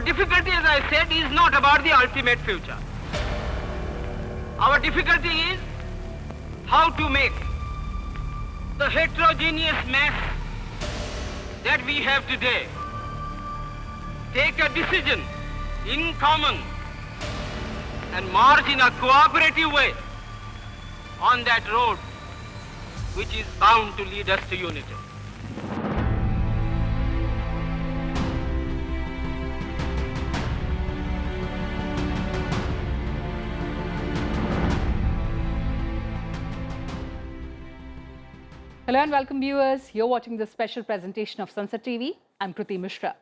difficulty, as I said, is not about the ultimate future. Our difficulty is how to make the heterogeneous mass that we have today take a decision in common and march in a cooperative way on that road which is bound to lead us to unity. Hello and welcome viewers. You're watching this special presentation of Sansad TV. I'm Kriti Mishra.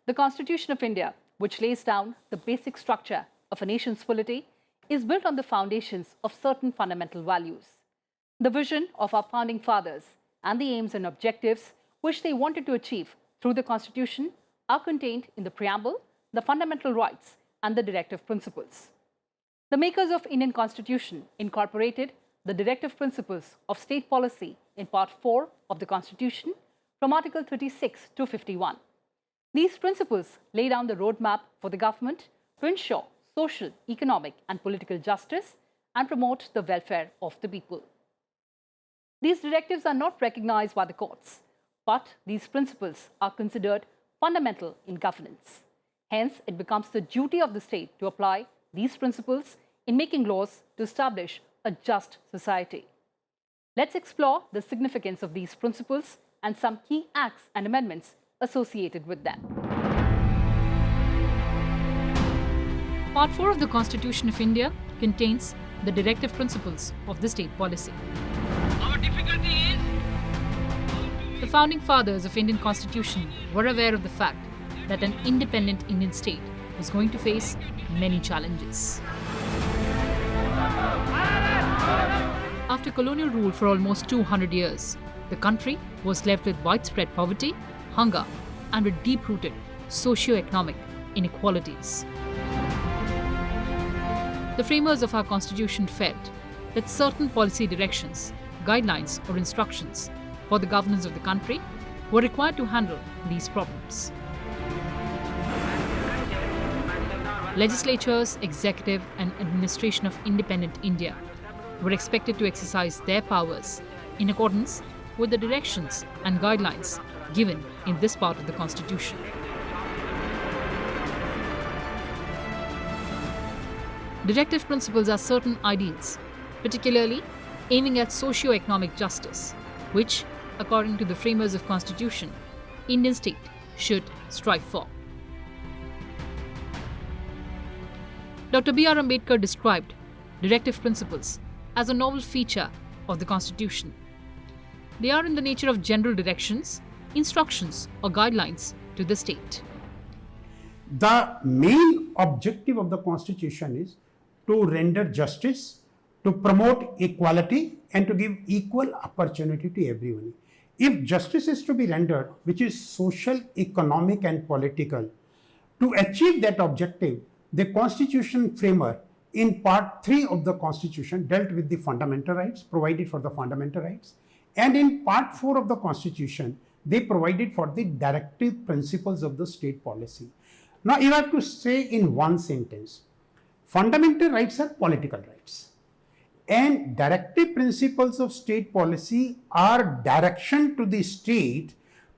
The Constitution of India, which lays down the basic structure of a nation's polity, is built on the foundations of certain fundamental values. The vision of our founding fathers and the aims and objectives which they wanted to achieve through the Constitution are contained in the preamble, the fundamental rights and the directive principles. The makers of Indian Constitution incorporated the directive principles of state policy in Part 4 of the Constitution from Article 36 to 51. These principles lay down the roadmap for the government to ensure social, economic and political justice and promote the welfare of the people. These directives are not recognized by the courts, but these principles are considered fundamental in governance. Hence, it becomes the duty of the state to apply these principles in making laws to establish a just society. Let's explore the significance of these principles and some key acts and amendments associated with them. Part 4 of the Constitution of India contains the directive principles of the state policy. Our difficulty is The founding fathers of Indian Constitution were aware of the fact that an independent Indian state was going to face many challenges. After colonial rule for almost 200 years, the country was left with widespread poverty, hunger, and with deep-rooted socio-economic inequalities. The framers of our constitution felt that certain policy directions, guidelines, or instructions for the governance of the country were required to handle these problems. Legislatures, executive, and administration of independent India were expected to exercise their powers in accordance with the directions and guidelines given in this part of the Constitution. Directive principles are certain ideals, particularly aiming at socio-economic justice, which, according to the framers of Constitution, Indian state should strive for. Dr. B.R. Ambedkar described directive principles as a novel feature of the Constitution. They are in the nature of general directions, instructions, or guidelines to the state. The main objective of the Constitution is to render justice, to promote equality, and to give equal opportunity to everyone. If justice is to be rendered, which is social, economic, and political, to achieve that objective, the Constitution framer in Part 3 of the Constitution dealt with the fundamental rights, provided for the fundamental rights, and in Part 4 of the Constitution, they provided for the directive principles of the state policy. Now, you have to say in one sentence, fundamental rights are political rights, and directive principles of state policy are direction to the state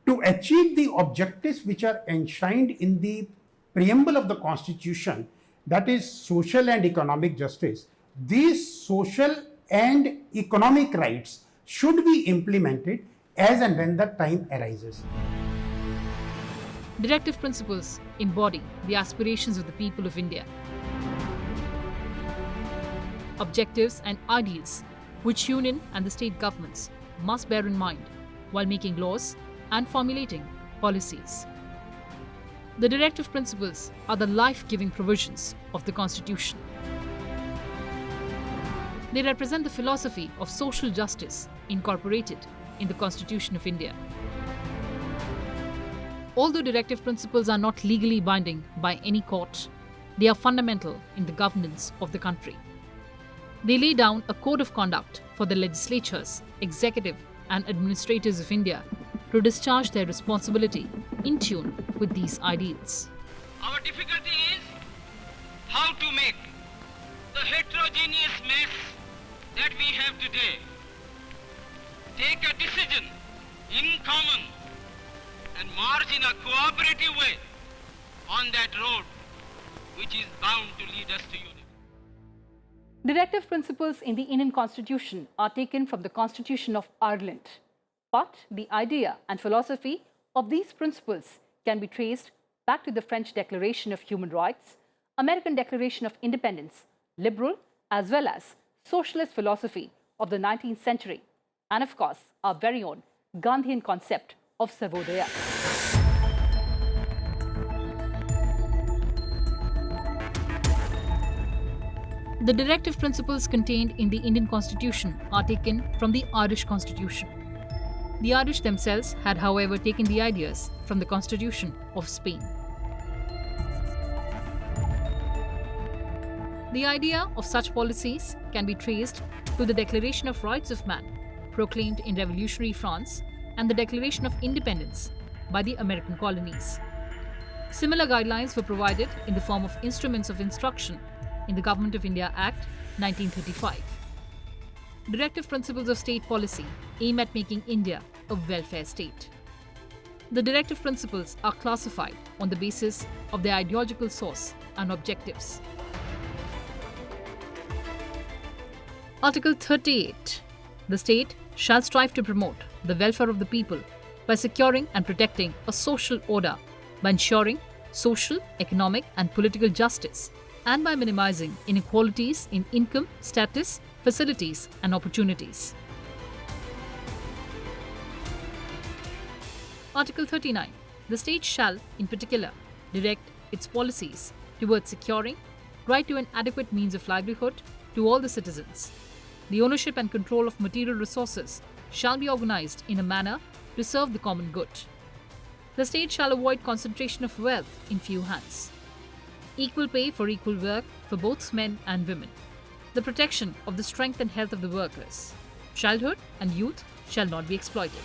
to achieve the objectives which are enshrined in the preamble of the Constitution, that is social and economic justice. These social and economic rights should be implemented as and when the time arises. Directive principles embody the aspirations of the people of India. Objectives and ideals which union and the state governments must bear in mind while making laws and formulating policies. The directive principles are the life-giving provisions of the Constitution. They represent the philosophy of social justice incorporated in the Constitution of India. Although directive principles are not legally binding by any court, they are fundamental in the governance of the country. They lay down a code of conduct for the legislatures, executive, and administrators of India to discharge their responsibility in tune with these ideals. Our difficulty is how to make the heterogeneous mess that we have today take a decision in common and march in a cooperative way on that road which is bound to lead us to unity. Directive principles in the Indian Constitution are taken from the Constitution of Ireland. But the idea and philosophy of these principles can be traced back to the French Declaration of Human Rights, American Declaration of Independence, liberal as well as socialist philosophy of the 19th century, and of course, our very own Gandhian concept of Sarvodaya. The directive principles contained in the Indian Constitution are taken from the Irish Constitution. The Irish themselves had, however, taken the ideas from the Constitution of Spain. The idea of such policies can be traced to the Declaration of Rights of Man, proclaimed in revolutionary France, and the Declaration of Independence by the American colonies. Similar guidelines were provided in the form of instruments of instruction in the Government of India Act 1935. Directive principles of state policy aim at making India a welfare state. The directive principles are classified on the basis of their ideological source and objectives. Article 38. The state shall strive to promote the welfare of the people by securing and protecting a social order, by ensuring social, economic and political justice, and by minimizing inequalities in income, status, facilities and opportunities. Article 39. The state shall, in particular, direct its policies towards securing right to an adequate means of livelihood to all the citizens. The ownership and control of material resources shall be organized in a manner to serve the common good. The state shall avoid concentration of wealth in few hands. Equal pay for equal work for both men and women. The protection of the strength and health of the workers. Childhood and youth shall not be exploited.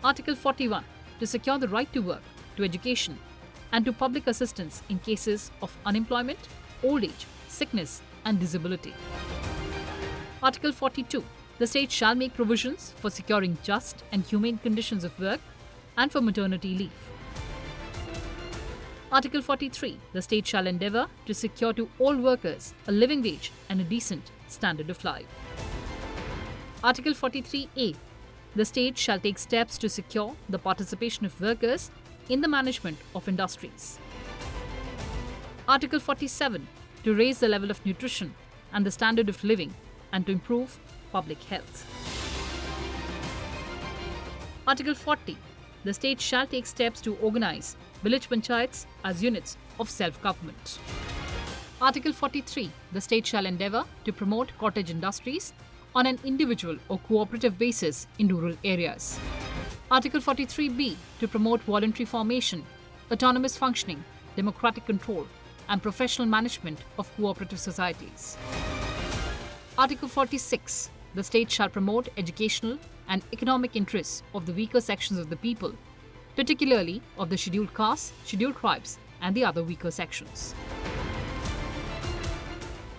Article 41. To secure the right to work, to education, and to public assistance in cases of unemployment, old age, sickness, and disability. Article 42. The state shall make provisions for securing just and humane conditions of work and for maternity leave. Article 43. The state shall endeavour to secure to all workers a living wage and a decent standard of life. Article 43A. The state shall take steps to secure the participation of workers in the management of industries. Article 47. To raise the level of nutrition and the standard of living and to improve public health. Article 40. The state shall take steps to organize village panchayats as units of self-government. Article 43. The state shall endeavour to promote cottage industries on an individual or cooperative basis in rural areas. Article 43B. To promote voluntary formation, autonomous functioning, democratic control, and professional management of cooperative societies. Article 46. The state shall promote educational and economic interests of the weaker sections of the people, particularly of the scheduled castes, scheduled tribes, and the other weaker sections.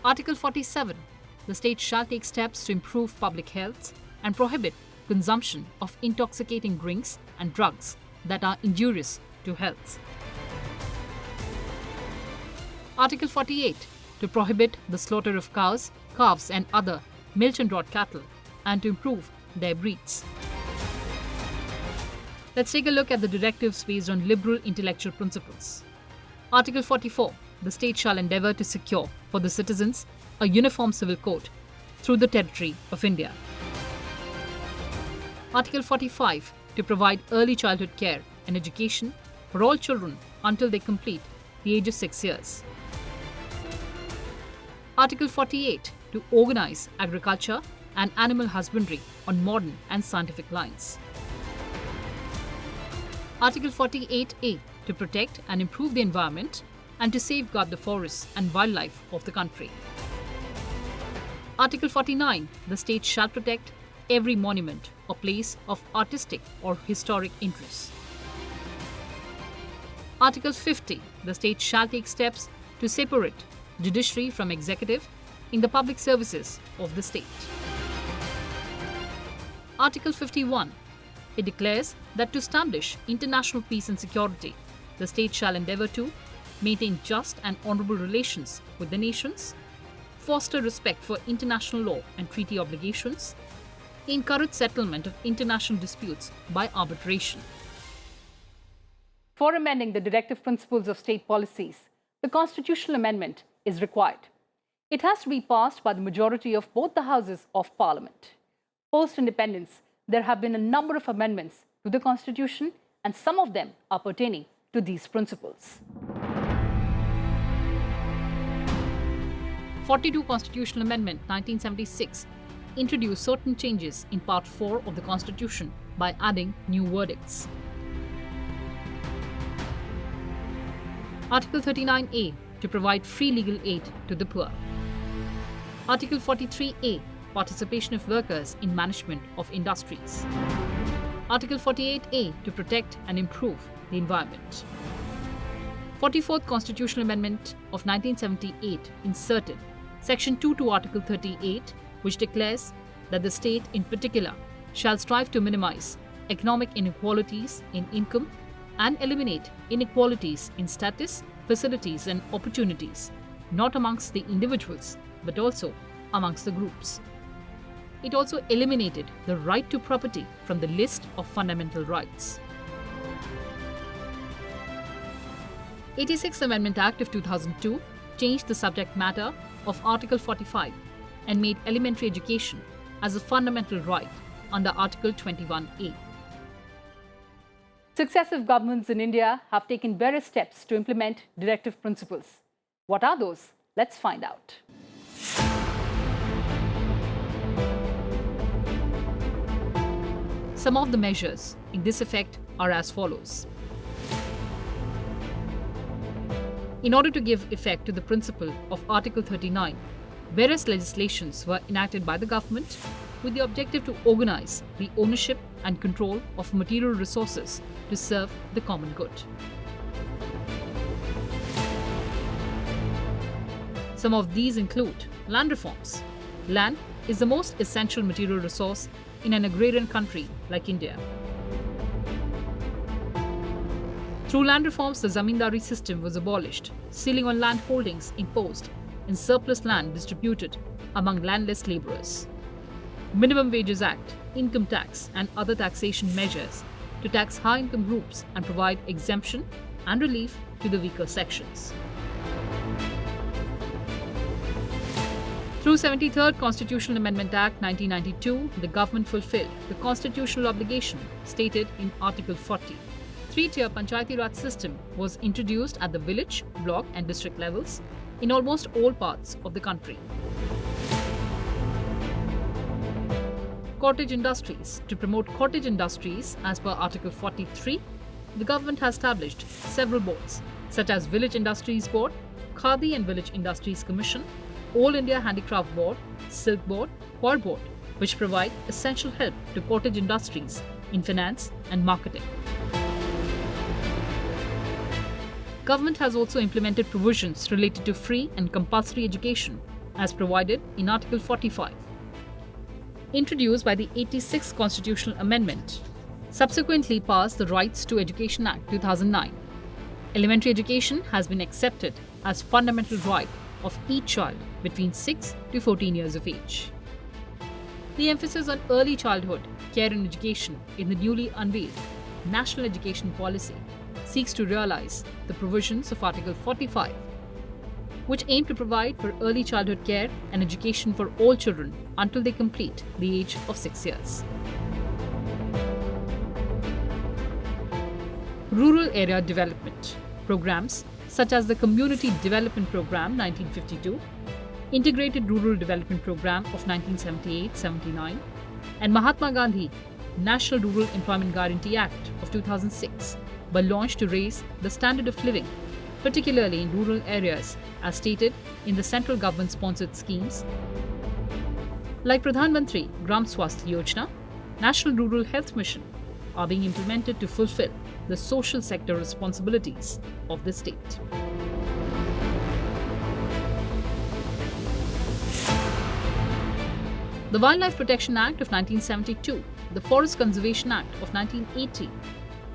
Article 47. The state shall take steps to improve public health and prohibit consumption of intoxicating drinks and drugs that are injurious to health. Article 48. To prohibit the slaughter of cows, calves and other milch and draught cattle and to improve their breeds. Let's take a look at the directives based on liberal intellectual principles. Article 44. The state shall endeavour to secure for the citizens a uniform civil code through the territory of India. Article 45. To provide early childhood care and education for all children until they complete the age of 6 years. Article 48. To organize agriculture and animal husbandry on modern and scientific lines. Article 48A. To protect and improve the environment and to safeguard the forests and wildlife of the country. Article 49. The state shall protect every monument or place of artistic or historic interest. Article 50. The state shall take steps to separate judiciary from executive in the public services of the state. Article 51. It declares that to establish international peace and security, the state shall endeavour to maintain just and honourable relations with the nations, foster respect for international law and treaty obligations, encourage settlement of international disputes by arbitration. For amending the directive principles of state policies, the constitutional amendment is required. It has to be passed by the majority of both the houses of Parliament. Post-independence, there have been a number of amendments to the Constitution, and some of them are pertaining to these principles. 42 Constitutional Amendment 1976 introduced certain changes in Part 4 of the Constitution by adding new verdicts. Article 39A to provide free legal aid to the poor. Article 43A, participation of workers in management of industries. Article 48A to protect and improve the environment. 44th Constitutional Amendment of 1978 inserted Section 2 to Article 38, which declares that the state in particular shall strive to minimize economic inequalities in income and eliminate inequalities in status, facilities and opportunities, not amongst the individuals, but also amongst the groups. It also eliminated the right to property from the list of fundamental rights. 86th Amendment Act of 2002 changed the subject matter of Article 45 and made elementary education as a fundamental right under Article 21A. Successive governments in India have taken various steps to implement directive principles. What are those? Let's find out. Some of the measures in this effect are as follows. In order to give effect to the principle of Article 39, various legislations were enacted by the government with the objective to organize the ownership and control of material resources to serve the common good. Some of these include land reforms. Land is the most essential material resource in an agrarian country like India. Through land reforms, the zamindari system was abolished, ceiling on land holdings imposed, and surplus land distributed among landless labourers. Minimum Wages Act, income tax, and other taxation measures to tax high-income groups and provide exemption and relief to the weaker sections. Through 73rd Constitutional Amendment Act 1992, the government fulfilled the constitutional obligation stated in Article 40. Three-tier Panchayati Raj system was introduced at the village, block and district levels in almost all parts of the country. Cottage industries. To promote cottage industries as per Article 43, the government has established several boards such as Village Industries Board, Khadi and Village Industries Commission, All India Handicraft Board, Silk Board, Quad Board, which provide essential help to cottage industries in finance and marketing. Government has also implemented provisions related to free and compulsory education as provided in Article 45. Introduced by the 86th Constitutional Amendment, subsequently passed the Rights to Education Act 2009. Elementary education has been accepted as fundamental right of each child between 6 to 14 years of age. The emphasis on early childhood care and education in the newly unveiled National Education Policy seeks to realize the provisions of Article 45, which aim to provide for early childhood care and education for all children until they complete the age of 6 years. Rural area development programs such as the Community Development Program 1952, Integrated Rural Development Program of 1978-79, and Mahatma Gandhi National Rural Employment Guarantee Act of 2006 were launched to raise the standard of living, particularly in rural areas, as stated in the central government-sponsored schemes like Pradhan Mantri Gram Swasthya Yojana, National Rural Health Mission, are being implemented to fulfill the social sector responsibilities of the state. The Wildlife Protection Act of 1972, the Forest Conservation Act of 1980,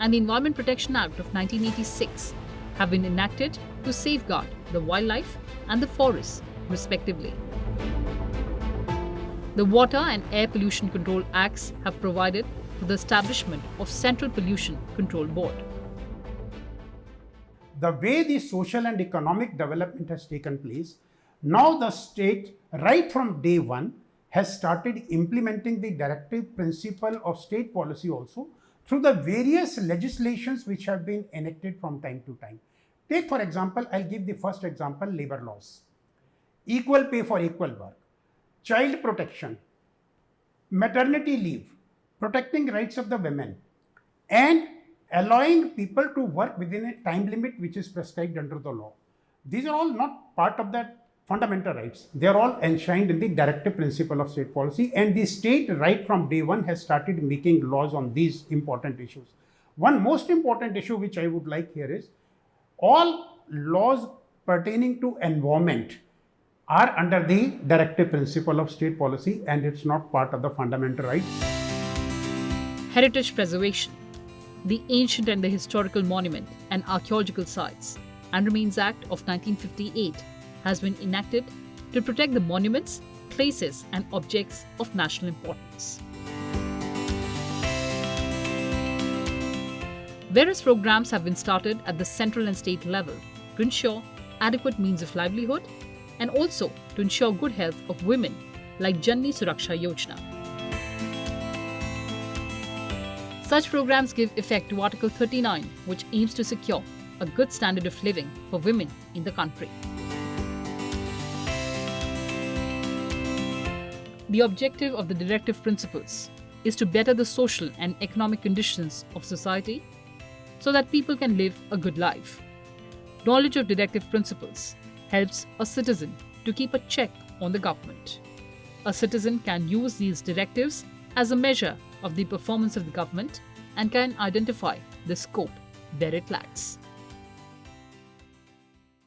and the Environment Protection Act of 1986 have been enacted to safeguard the wildlife and the forests, respectively. The Water and Air Pollution Control Acts have provided for the establishment of Central Pollution Control Board. The way the social and economic development has taken place, now the state, right from day one, has started implementing the directive principle of state policy also through the various legislations which have been enacted from time to time. Take for example, I'll give the first example, labor laws, equal pay for equal work, child protection, maternity leave, protecting rights of the women, and allowing people to work within a time limit which is prescribed under the law. These are all not part of that fundamental rights. They are all enshrined in the directive principle of state policy, and the state right from day one has started making laws on these important issues. One most important issue which I would like here is all laws pertaining to environment are under the directive principle of state policy, and it's not part of the fundamental right. Heritage preservation. The Ancient and the Historical Monument and Archaeological Sites and Remains Act of 1958 has been enacted to protect the monuments, places and objects of national importance. Various programs have been started at the central and state level to ensure adequate means of livelihood and also to ensure good health of women, like Janni Suraksha Yojana. Such programs give effect to Article 39, which aims to secure a good standard of living for women in the country. The objective of the directive principles is to better the social and economic conditions of society so that people can live a good life. Knowledge of directive principles helps a citizen to keep a check on the government. A citizen can use these directives as a measure of the performance of the government and can identify the scope where it lacks.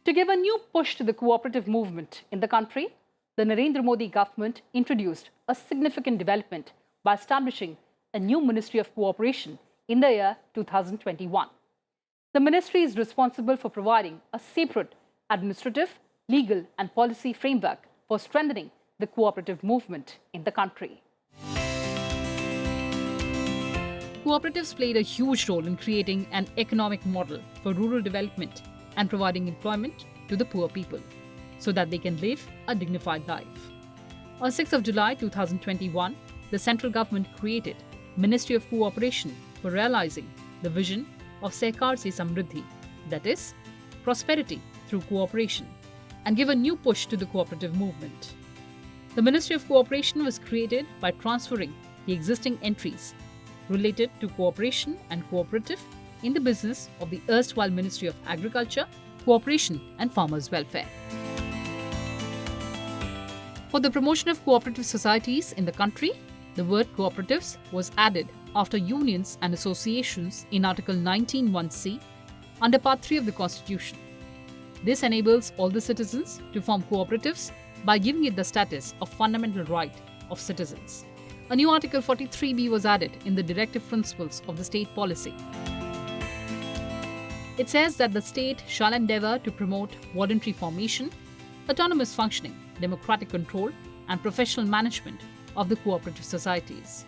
To give a new push to the cooperative movement in the country, the Narendra Modi government introduced a significant development by establishing a new Ministry of Cooperation in the year 2021. The ministry is responsible for providing a separate administrative, legal and policy framework for strengthening the cooperative movement in the country. Cooperatives played a huge role in creating an economic model for rural development and providing employment to the poor people, so that they can live a dignified life. On 6th of July 2021, the central government created Ministry of Cooperation for realizing the vision of Sehkar Se Samriddhi, that is, prosperity through cooperation, and give a new push to the cooperative movement. The Ministry of Cooperation was created by transferring the existing entries related to cooperation and cooperative in the business of the erstwhile Ministry of Agriculture, Cooperation and Farmers' Welfare. For the promotion of cooperative societies in the country, the word cooperatives was added after unions and associations in Article 19(1)(c) under Part 3 of the Constitution. This enables all the citizens to form cooperatives by giving it the status of fundamental right of citizens. A new Article 43(b) was added in the directive principles of the state policy. It says that the state shall endeavour to promote voluntary formation, autonomous functioning, democratic control and professional management of the cooperative societies.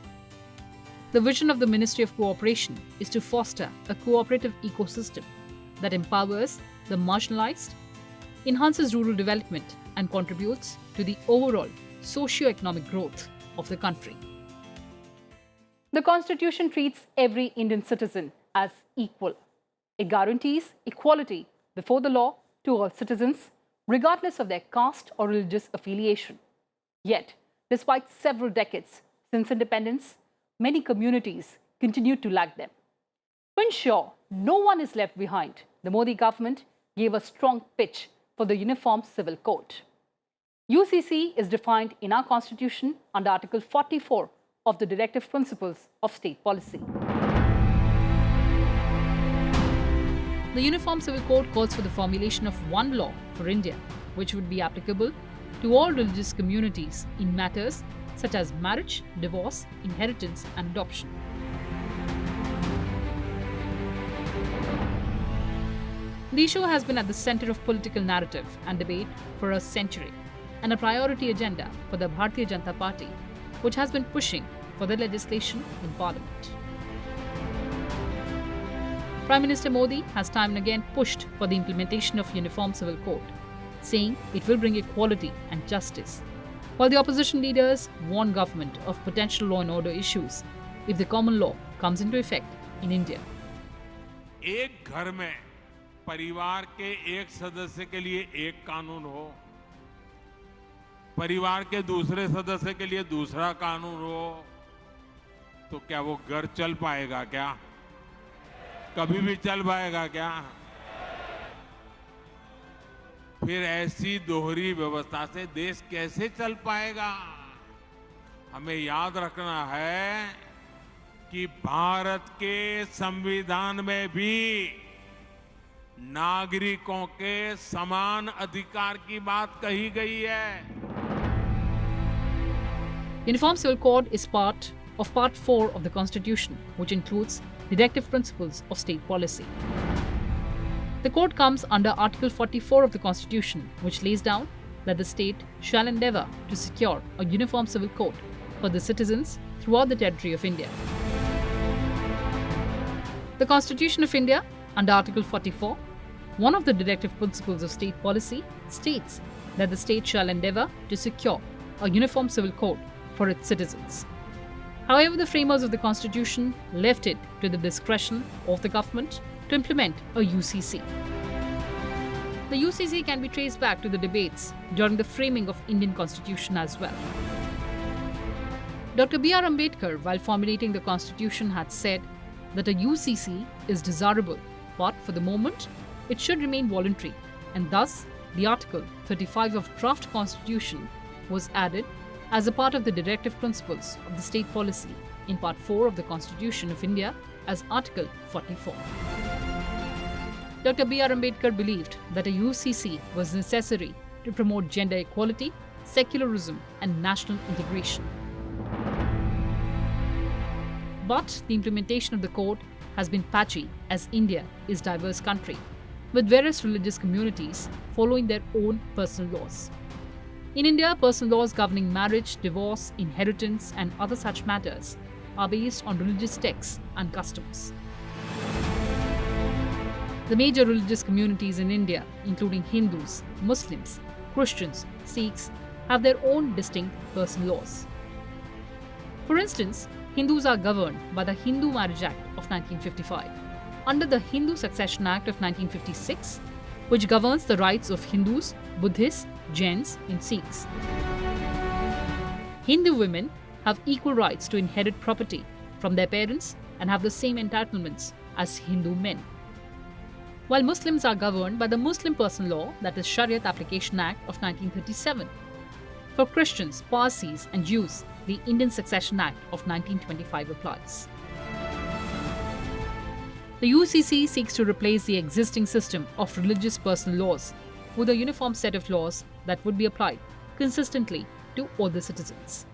The vision of the Ministry of Cooperation is to foster a cooperative ecosystem that empowers the marginalized, enhances rural development and contributes to the overall socio-economic growth of the country. The Constitution treats every Indian citizen as equal. It guarantees equality before the law to all citizens, regardless of their caste or religious affiliation. Yet, despite several decades since independence, many communities continue to lack them. To ensure no one is left behind, the Modi government gave a strong pitch for the Uniform Civil Code. UCC is defined in our Constitution under Article 44 of the Directive Principles of State Policy. The Uniform Civil Code calls for the formulation of one law for India, which would be applicable to all religious communities in matters such as marriage, divorce, inheritance, and adoption. The issue has been at the center of political narrative and debate for a century, and a priority agenda for the Bharatiya Janata Party, which has been pushing for the legislation in Parliament. Prime Minister Modi has time and again pushed for the implementation of Uniform Civil Code, saying it will bring equality and justice, while the opposition leaders warn government of potential law and order issues if the common law comes into effect in India. एक घर में परिवार के एक सदस्य के लिए एक कानून हो, परिवार के दूसरे सदस्य के लिए दूसरा कानून हो, तो क्या वो घर चल पाएगा क्या? कभी भी चल पाएगा क्या? फिर ऐसी दोहरी व्यवस्था से देश कैसे चल पाएगा? हमें याद रखना है कि भारत के संविधान में भी नागरिकों के समान अधिकार की बात कही गई है. Uniform Civil Code is part of Part 4 of the Constitution, which includes directive principles of state policy. The code comes under Article 44 of the Constitution, which lays down that the state shall endeavour to secure a uniform civil code for the citizens throughout the territory of India. The Constitution of India, under Article 44, one of the directive principles of state policy, states that the state shall endeavour to secure a uniform civil code for its citizens. However, the framers of the Constitution left it to the discretion of the government to implement a UCC. The UCC can be traced back to the debates during the framing of Indian Constitution as well. Dr. B.R. Ambedkar, while formulating the Constitution, had said that a UCC is desirable, but for the moment, it should remain voluntary, and thus the Article 35 of Draft Constitution was added as a part of the directive principles of the state policy in Part 4 of the Constitution of India as Article 44. Dr. B.R. Ambedkar believed that a UCC was necessary to promote gender equality, secularism, and national integration. But the implementation of the code has been patchy, as India is a diverse country, with various religious communities following their own personal laws. In India, personal laws governing marriage, divorce, inheritance, and other such matters are based on religious texts and customs. The major religious communities in India, including Hindus, Muslims, Christians, Sikhs, have their own distinct personal laws. For instance, Hindus are governed by the Hindu Marriage Act of 1955, under the Hindu Succession Act of 1956, which governs the rights of Hindus, Buddhists, Jains, and Sikhs. Hindu women have equal rights to inherit property from their parents and have the same entitlements as Hindu men. While Muslims are governed by the Muslim Personal Law, that is Shariat Application Act of 1937. For Christians, Parsis, and Jews, the Indian Succession Act of 1925 applies. The UCC seeks to replace the existing system of religious personal laws with a uniform set of laws that would be applied consistently to all the citizens.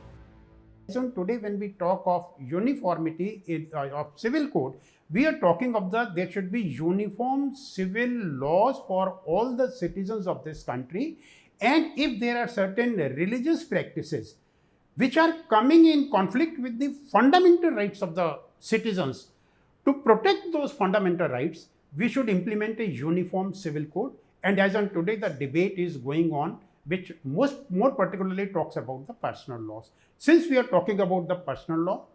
So today when we talk of uniformity of civil code, we are talking of there should be uniform civil laws for all the citizens of this country, and if there are certain religious practices which are coming in conflict with the fundamental rights of the citizens, to protect those fundamental rights, we should implement a uniform civil code. And as on today, the debate is going on, which more particularly talks about the personal laws. Since we are talking about the personal law,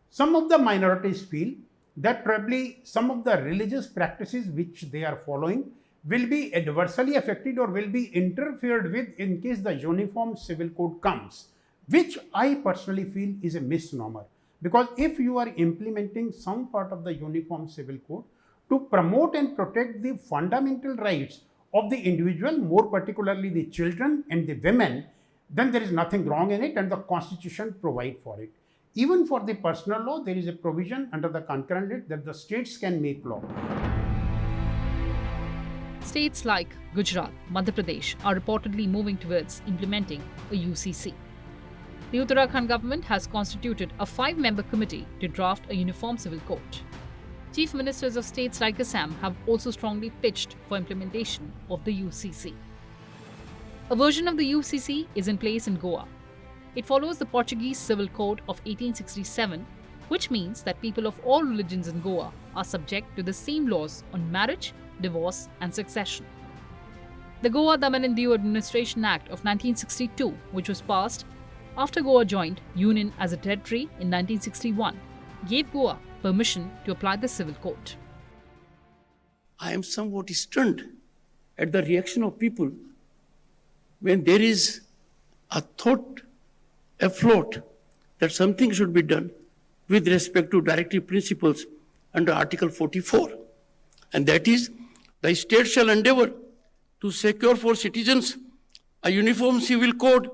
some of the minorities feel that probably some of the religious practices which they are following will be adversely affected or will be interfered with in case the uniform civil code comes, which I personally feel is a misnomer. Because if you are implementing some part of the uniform civil code to promote and protect the fundamental rights of the individual, more particularly the children and the women, then there is nothing wrong in it, and the Constitution provides for it. Even for the personal law, there is a provision under the concurrent writ that the states can make law. States like Gujarat, Madhya Pradesh are reportedly moving towards implementing a UCC. The Uttarakhand government has constituted a 5-member committee to draft a uniform civil code. Chief ministers of states like Assam have also strongly pitched for implementation of the UCC. A version of the UCC is in place in Goa. It follows the Portuguese Civil Code of 1867, which means that people of all religions in Goa are subject to the same laws on marriage, divorce, and succession. The Goa Daman and Diu Administration Act of 1962, which was passed after Goa joined Union as a territory in 1961, gave Goa permission to apply the civil code. I am somewhat stunned at the reaction of people when there is a thought afloat that something should be done with respect to directive principles under Article 44. And that is, the state shall endeavor to secure for citizens a uniform civil code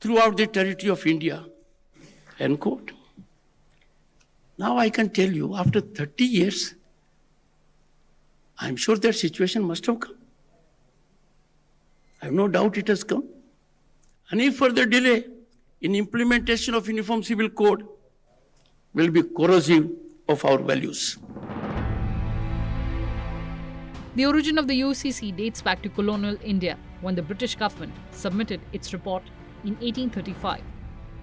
throughout the territory of India. End quote. Now I can tell you, after 30 years, I'm sure that situation must have come. I have no doubt it has come. Any further delay in implementation of Uniform Civil Code will be corrosive of our values. The origin of the UCC dates back to colonial India when the British government submitted its report in 1835,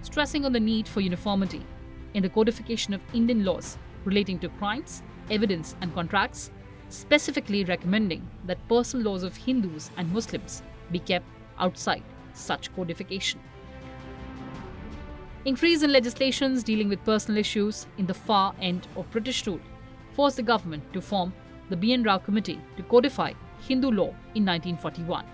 stressing on the need for uniformity in the codification of Indian laws relating to crimes, evidence, and contracts, specifically recommending that personal laws of Hindus and Muslims be kept outside such codification. Increase in legislations dealing with personal issues in the far end of British rule forced the government to form the B.N. Rao Committee to codify Hindu law in 1941.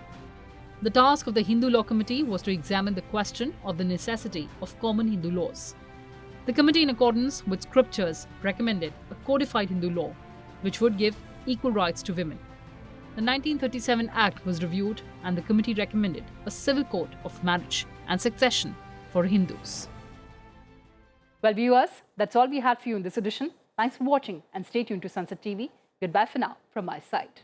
The task of the Hindu Law Committee was to examine the question of the necessity of common Hindu laws. The committee, in accordance with scriptures, recommended a codified Hindu law which would give equal rights to women. The 1937 Act was reviewed and the committee recommended a civil code of marriage and succession for Hindus. Well, viewers, that's all we had for you in this edition. Thanks for watching and stay tuned to Sansad TV. Goodbye for now from my side.